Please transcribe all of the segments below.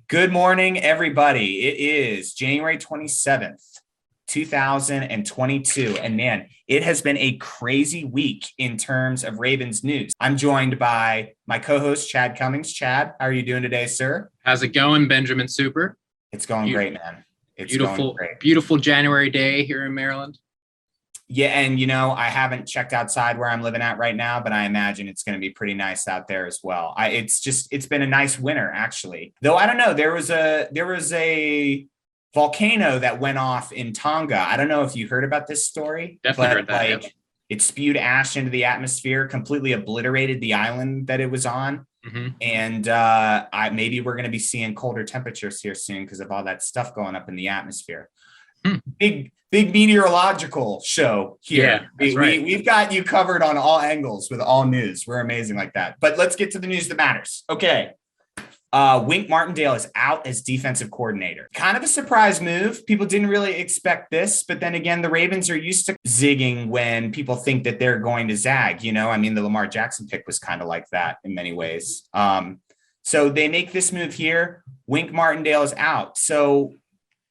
Good morning, everybody. It is January 27th, 2022. And man, it has been a crazy week in terms of Ravens news. I'm joined by my co-host, Chad Cummings. Chad, how are you doing today, sir? How's it going, Benjamin Super? It's going great, man. It's going Beautiful, great. beautiful January day here in Maryland. Yeah, and I haven't checked outside where I'm living at right now, but I imagine it's going to be pretty nice out there as well. It's been a nice winter actually. Though I don't know, there was a volcano that went off in Tonga. I don't know if you heard about this story, Definitely but heard that. like it spewed ash into the atmosphere, completely obliterated the island that it was on. Mm-hmm. And maybe we're going to be seeing colder temperatures here soon because of all that stuff going up in the atmosphere. Big meteorological show here. Yeah, that's right. We've got you covered on all angles with all news. We're amazing like that. But let's get to the news that matters. Okay. Wink Martindale is out as defensive coordinator. Kind of a surprise move. People didn't really expect this, but then again, the Ravens are used to zigging when people think that they're going to zag. The Lamar Jackson pick was kind of like that in many ways. So they make this move here. Wink Martindale is out. So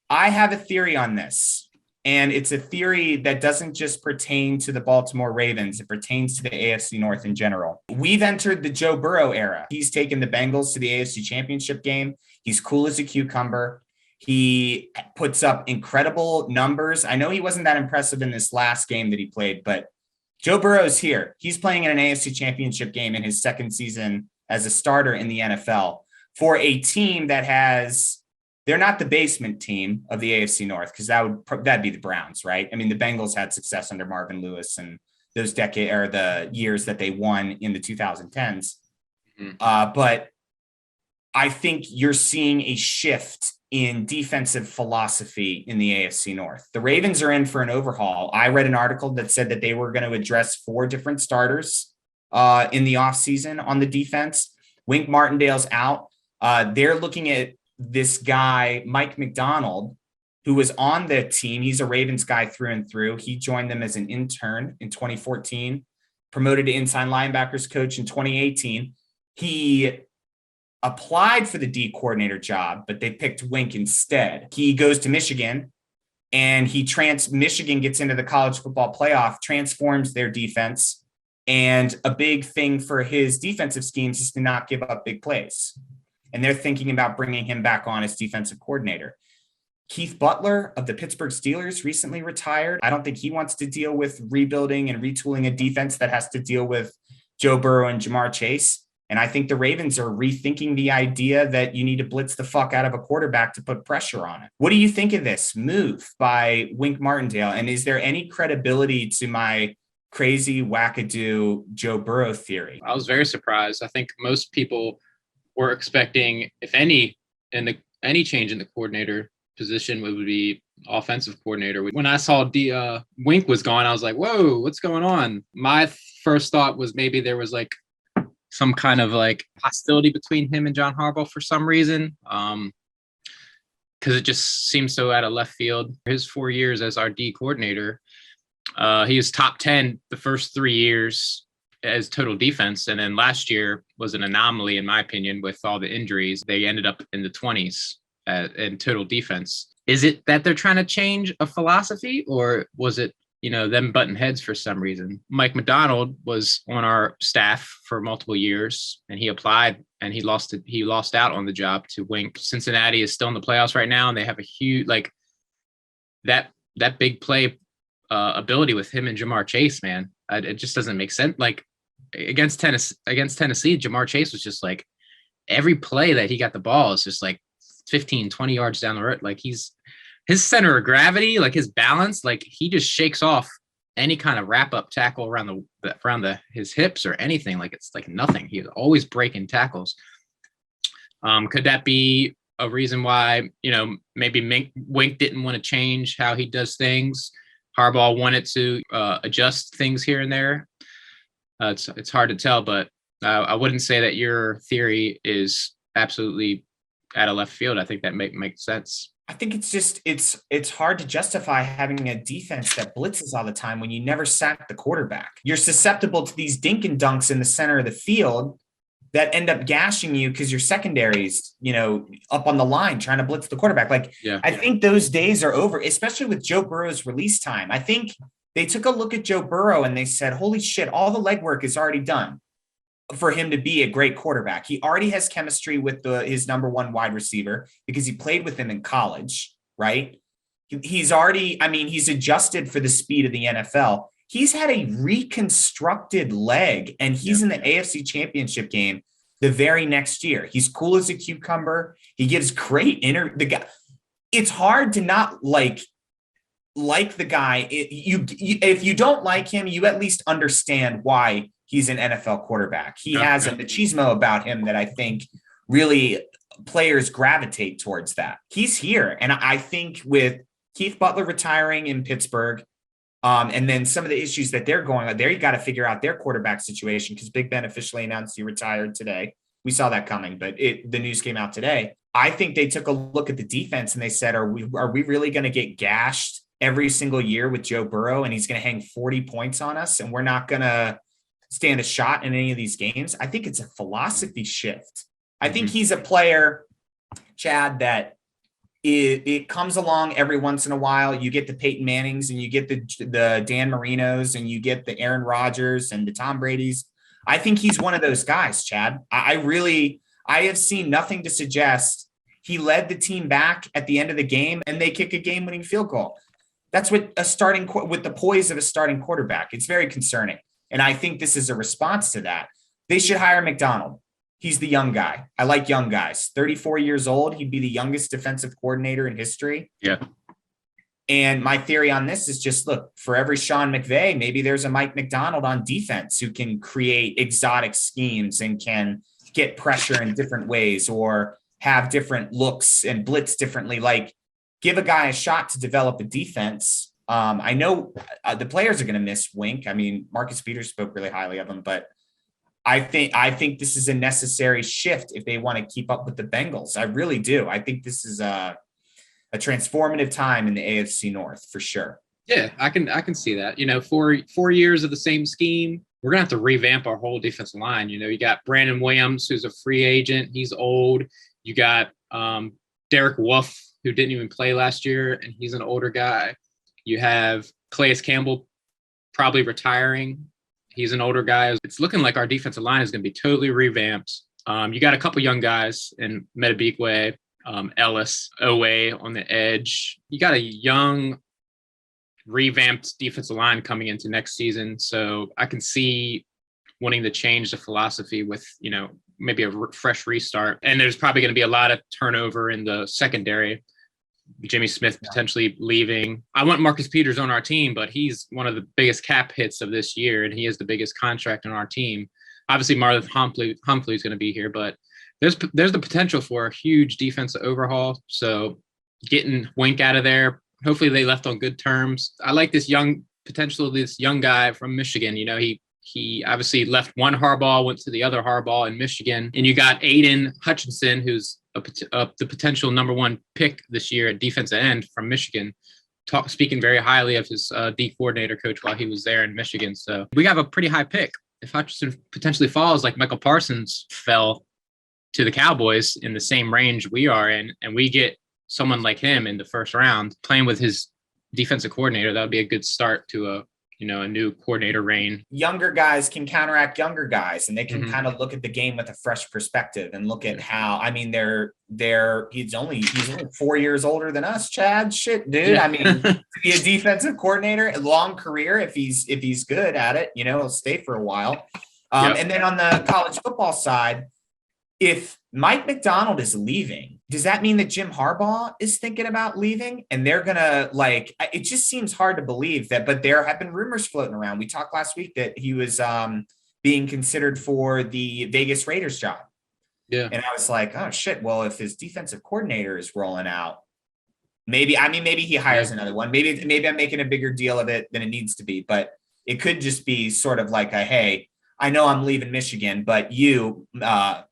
I have a theory on this. And it's a theory that doesn't just pertain to the Baltimore Ravens. It pertains to the AFC North in general. We've entered the Joe Burrow era. He's taken the Bengals to the AFC Championship game. He's cool as a cucumber. He puts up incredible numbers. I know he wasn't that impressive in this last game that he played, but Joe Burrow's here. He's playing in an AFC Championship game in his second season as a starter in the NFL for a team that has... They're not the basement team of the AFC North because that'd be the Browns, right? I mean, the Bengals had success under Marvin Lewis and those the years that they won in the 2010s. Mm-hmm. But I think you're seeing a shift in defensive philosophy in the AFC North. The Ravens are in for an overhaul. I read an article that said that they were going to address 4 different starters in the offseason on the defense. Wink Martindale's out. They're looking at this guy, Mike McDonald, who was on the team. He's a Ravens guy through and through. He joined them as an intern in 2014, promoted to inside linebackers coach in 2018. He applied for the D coordinator job, but they picked Wink instead. He goes to Michigan and Michigan gets into the college football playoff, transforms their defense. And a big thing for his defensive schemes is to not give up big plays. And they're thinking about bringing him back on as defensive coordinator. Keith Butler of the Pittsburgh Steelers recently retired. I don't think he wants to deal with rebuilding and retooling a defense that has to deal with Joe Burrow and Jamar Chase. And I think the Ravens are rethinking the idea that you need to blitz the fuck out of a quarterback to put pressure on it. What do you think of this move by Wink Martindale? And is there any credibility to my crazy wackadoo Joe Burrow theory? I was very surprised. I think most people we're expecting, if any change in the coordinator position would be offensive coordinator. When I saw Wink was gone, I was like, whoa, what's going on? My first thought was maybe there was like some kind of like hostility between him and John Harbaugh for some reason. Because it just seems so out of left field. His 4 years as our D coordinator, he was top 10 the first 3 years as total defense. And then last year was an anomaly, in my opinion, with all the injuries. They ended up in the 20s in total defense. Is it that they're trying to change a philosophy, or was it, them butting heads for some reason? Mike McDonald was on our staff for multiple years and he applied and he lost out on the job to Wink. Cincinnati is still in the playoffs right now. And they have a huge, that big play ability with him and Jamar Chase, man. It just doesn't make sense. Against Tennessee, Jamar Chase was just like every play that he got the ball is just like 15, 20 yards down the road. Like his center of gravity, like his balance, like he just shakes off any kind of wrap up tackle around his hips or anything. Like it's like nothing. He was always breaking tackles. Could that be a reason why, maybe Wink didn't want to change how he does things? Harbaugh wanted to adjust things here and there. It's hard to tell, but I wouldn't say that your theory is absolutely out of left field. I think that makes sense. I think it's hard to justify having a defense that blitzes all the time when you never sack the quarterback. You're susceptible to these dink and dunks in the center of the field that end up gashing you because your secondary's, up on the line trying to blitz the quarterback. I think those days are over, especially with Joe Burrow's release time. I think they took a look at Joe Burrow and they said, holy shit, all the legwork is already done for him to be a great quarterback. He already has chemistry with his number one wide receiver because he played with him in college, right? He's already, he's adjusted for the speed of the NFL. He's had a reconstructed leg, and he's in the AFC Championship game the very next year. He's cool as a cucumber. He gives great the guy. It's hard to not like the guy. If you don't like him, you at least understand why he's an NFL quarterback. He has a machismo about him that I think really players gravitate towards that. He's here, and I think with Keith Butler retiring in Pittsburgh, and then some of the issues that they're going on there, you got to figure out their quarterback situation because Big Ben officially announced he retired today. We saw that coming, but the news came out today. I think they took a look at the defense and they said, are we really going to get gashed every single year with Joe Burrow and he's going to hang 40 points on us and we're not going to stand a shot in any of these games? I think it's a philosophy shift. I think he's a player, Chad, that it comes along every once in a while. You get the Peyton Mannings and you get the Dan Marinos and you get the Aaron Rodgers and the Tom Brady's. I think he's one of those guys, Chad. I have seen nothing to suggest he led the team back at the end of the game and they kick a game-winning field goal. That's what with the poise of a starting quarterback. It's very concerning. And I think this is a response to that. They should hire McDonald. He's the young guy. I like young guys. 34 years old. He'd be the youngest defensive coordinator in history. Yeah. And my theory on this is just, look, for every Sean McVay, maybe there's a Mike McDonald on defense who can create exotic schemes and can get pressure in different ways or have different looks and blitz differently. Like, give a guy a shot to develop a defense. I know the players are going to miss Wink. Marcus Peters spoke really highly of him, but I think this is a necessary shift if they want to keep up with the Bengals. I really do. I think this is a transformative time in the AFC North for sure. Yeah, I can see that. 4 years of the same scheme. We're gonna have to revamp our whole defensive line. You got Brandon Williams, who's a free agent. He's old. You got Derek Wolfe, who didn't even play last year, and he's an older guy. You have Calais Campbell probably retiring. He's an older guy. It's looking like our defensive line is going to be totally revamped. You got a couple young guys in Metabikwe, Ellis, Owe on the edge. You got a young, revamped defensive line coming into next season. So I can see wanting to change the philosophy with, maybe a fresh restart. And there's probably going to be a lot of turnover in the secondary. Jimmy Smith potentially leaving. I want Marcus Peters on our team, but he's one of the biggest cap hits of this year, and he has the biggest contract on our team. Obviously, Marlon Humphrey is going to be here, but there's the potential for a huge defensive overhaul. So getting Wink out of there, hopefully they left on good terms. I like this young guy from Michigan. He obviously left one Harbaugh, went to the other Harbaugh in Michigan, and you got Aiden Hutchinson, who's the potential number one pick this year at defensive end from Michigan, speaking very highly of his D coordinator coach while he was there in Michigan. So we have a pretty high pick. If Hutchinson potentially falls like Michael Parsons fell to the Cowboys in the same range we are in, and we get someone like him in the first round playing with his defensive coordinator, that would be a good start to a new coordinator reign. Younger guys can counteract younger guys, and they can kind of look at the game with a fresh perspective and look at how, he's only 4 years older than us, Chad. Shit, dude. Yeah. To be a defensive coordinator, a long career, if he's good at it, he'll stay for a while. And then on the college football side, if Mike McDonald is leaving, does that mean that Jim Harbaugh is thinking about leaving? And they're going to it just seems hard to believe that, but there have been rumors floating around. We talked last week that he was being considered for the Vegas Raiders job. Yeah. And I was like, oh shit. Well, if his defensive coordinator is rolling out, maybe he hires another one. Maybe I'm making a bigger deal of it than it needs to be, but it could just be sort of like hey, I know I'm leaving Michigan, but you,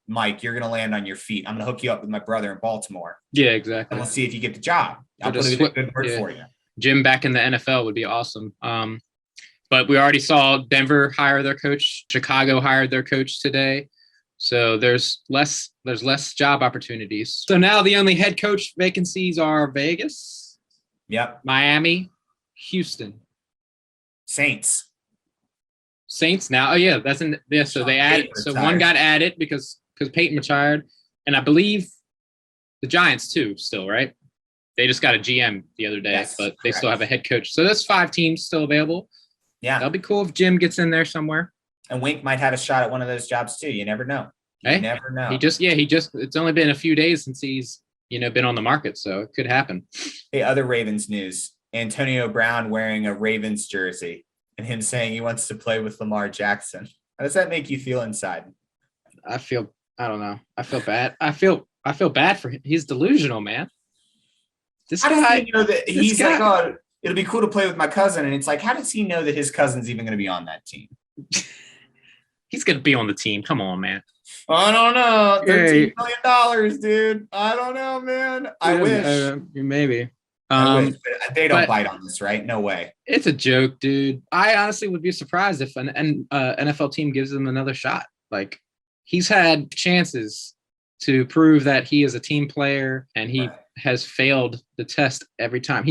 Mike, you're going to land on your feet. I'm going to hook you up with my brother in Baltimore. Yeah, exactly. And we'll see if you get the job. I'll put a good word for you. Jim back in the NFL would be awesome. But we already saw Denver hire their coach. Chicago hired their coach today. So there's less job opportunities. So now the only head coach vacancies are Vegas, Yep. Miami, Houston, Saints. Now. Oh yeah, that's in yeah. So they added. So one got added because Peyton retired, and I believe the Giants too. Still, right? They just got a GM the other day, Yes, but they correct. still have a head coach. So that's 5 teams still available. Yeah, that'll be cool if Jim gets in there somewhere. And Wink might have a shot at one of those jobs too. You never know. You never know. He just it's only been a few days since he's been on the market, so it could happen. Hey, other Ravens news. Antonio Brown wearing a Ravens jersey and him saying he wants to play with Lamar Jackson. How does that make you feel inside? I don't know. I feel bad. I feel bad for him. He's delusional, man. How does he know that he's like, oh, it'll be cool to play with my cousin? And it's like, how does he know that his cousin's even going to be on that team? He's going to be on the team. Come on, man. I don't know. $13 million, dude. I don't know, man. I wish. Maybe. I wish, but they don't bite on this, right? No way. It's a joke, dude. I honestly would be surprised if an NFL team gives him another shot. Like, he's had chances to prove that he is a team player, and he has failed the test every time.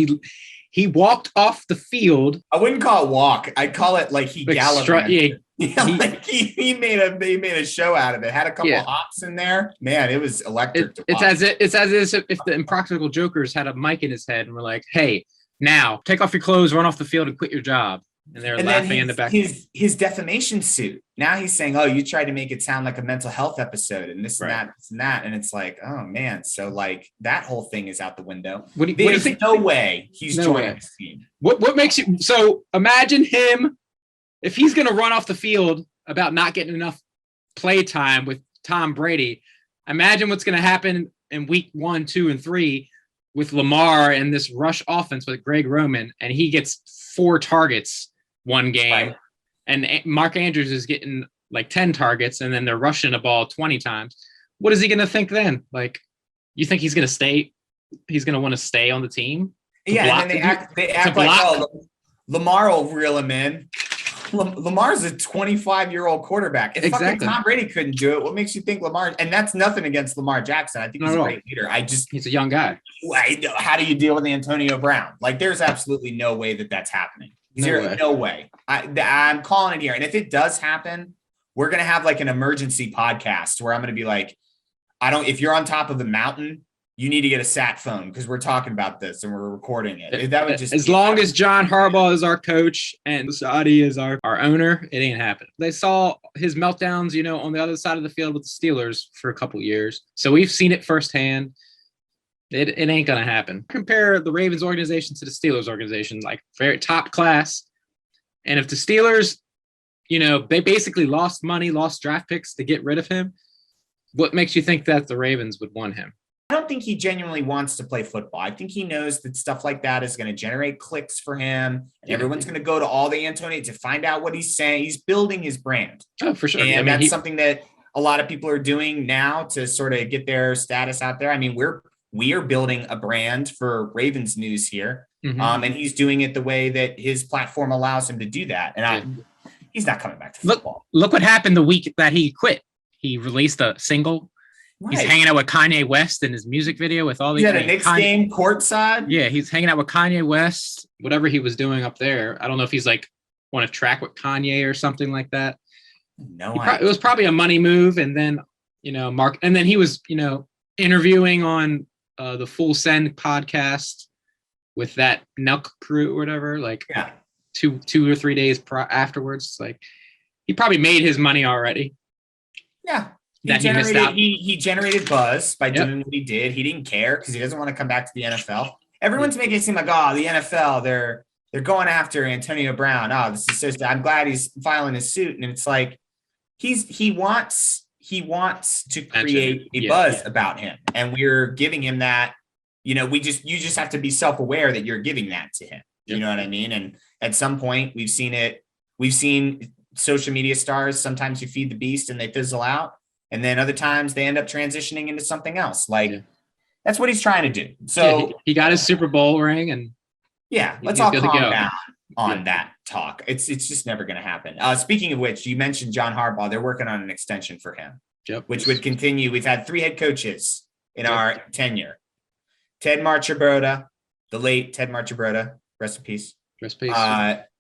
He walked off the field. I wouldn't call it walk. I'd call it like he gallivanted. He made a show out of it. Had a couple hops in there. Man, it was electric. It's as if the Impractical Jokers had a mic in his head and were like, "Hey, now take off your clothes, run off the field, and quit your job." And they're laughing in the back. His defamation suit. Now he's saying, "Oh, you tried to make it sound like a mental health episode, and this and that, and that." And it's like, oh man. So like that whole thing is out the window. What do you think? No way he's joining this team. What makes you so? Imagine him if he's going to run off the field about not getting enough play time with Tom Brady. Imagine what's going to happen in week 1, 2, and 3 with Lamar and this rush offense with Greg Roman, and he gets 4 targets one game, and Mark Andrews is getting like 10 targets, and then they're rushing the ball 20 times. What is he going to think then? Like, you think he's going to stay? He's going to want to stay on the team? Yeah, and they act like, oh, Lamar will reel him in. Lamar's a 25-year-old quarterback. If fucking Tom Brady couldn't do it, what makes you think Lamar? And that's nothing against Lamar Jackson. I think he's a great leader. He's a young guy. How do you deal with Antonio Brown? Like, there's absolutely no way that that's happening. No way. I'm calling it here. And if it does happen, we're going to have like an emergency podcast where I'm going to be like, if you're on top of the mountain, you need to get a sat phone because we're talking about this and we're recording it. That would just as long as John Harbaugh is our coach and Saudi is our owner, it ain't happening. They saw his meltdowns, on the other side of the field with the Steelers for a couple years. So we've seen it firsthand. It ain't going to happen. Compare the Ravens organization to the Steelers organization, like very top class. And if the Steelers, they basically lost money, lost draft picks to get rid of him, what makes you think that the Ravens would want him? I don't think he genuinely wants to play football. I think he knows that stuff like that is going to generate clicks for him. And everyone's going to go to all the Antonio to find out what he's saying. He's building his brand. Oh, for sure. And that's something that a lot of people are doing now to sort of get their status out there. I mean, we are building a brand for Ravens News here. Mm-hmm. And he's doing it the way that his platform allows him to do that. And he's not coming back to football. Look what happened the week that he quit. He released a single. Right. He's hanging out with Kanye West in his music video with all these. He had a Knicks game courtside. Yeah, he's hanging out with Kanye West. Whatever he was doing up there, I don't know if he's like on a track with Kanye or something like that. It was probably a money move, and then Mark, and then he was interviewing on the Full Send podcast with that Nelk crew or whatever. Like 2 or 3 days afterwards, like he probably made his money already. Yeah. He generated buzz by doing what he did. He didn't care because he doesn't want to come back to the NFL. Everyone's making it seem like, the NFL, they're going after Antonio Brown. Oh, this is so sad. I'm glad he's filing his suit. And it's like he wants to create a buzz about him. And we're giving him that, you just have to be self-aware that you're giving that to him. You know what I mean? And at some point we've seen social media stars. Sometimes you feed the beast and they fizzle out. And then other times they end up transitioning into something else. That's what he's trying to do. So he got his Super Bowl ring, and let's all calm down on that talk. It's just never going to happen. Speaking of which, you mentioned John Harbaugh. They're working on an extension for him. which would continue. We've had 3 head coaches in our tenure. Ted Marchibroda, the late Ted Marchibroda, rest in peace. Rest in peace.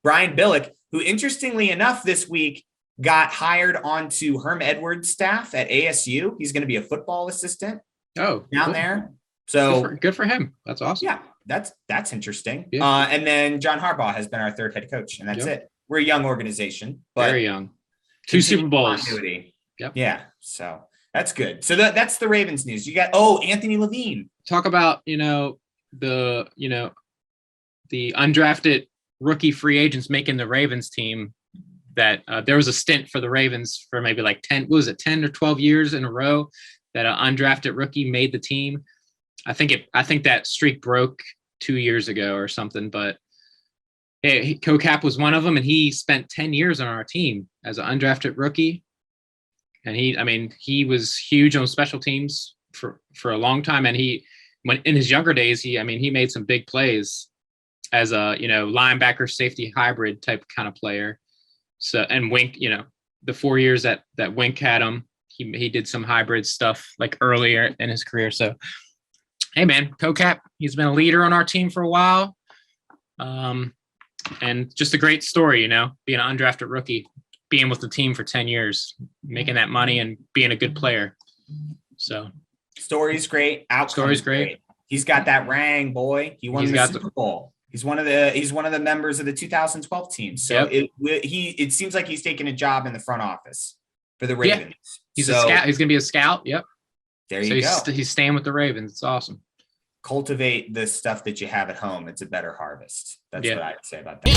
Brian Billick, who interestingly enough this week got hired onto Herm Edwards' staff at ASU. He's going to be a football assistant down there. So good for him. That's awesome. Yeah, that's interesting. Yeah. And then John Harbaugh has been our 3rd head coach, and that's it. We're a young organization, but very young. 2 Super Bowls. Yep. Yeah. So that's good. So that's the Ravens news. You got Anthony Levine. Talk about the undrafted rookie free agents making the Ravens team. That there was a stint for the Ravens for maybe like 10 or 12 years in a row that an undrafted rookie made the team. I think that streak broke 2 years ago or something, but CoCap was one of them, and he spent 10 years on our team as an undrafted rookie. And he was huge on special teams for a long time. And when in his younger days, he made some big plays as a, linebacker safety hybrid type kind of player. So, and Wink, the 4 years that Wink had him, he did some hybrid stuff like earlier in his career. So, hey man, CoCap, he's been a leader on our team for a while. And just a great story, being an undrafted rookie, being with the team for 10 years, making that money and being a good player. So story's great. Story's great. He's got that ring, boy. He won the Super Bowl. He's one of the members of the 2012 team. So it seems like he's taking a job in the front office for the Ravens. Yeah. He's a scout. He's going to be a scout. Yep. There you go. He's staying with the Ravens. It's awesome. Cultivate the stuff that you have at home. It's a better harvest. That's what I'd say about that.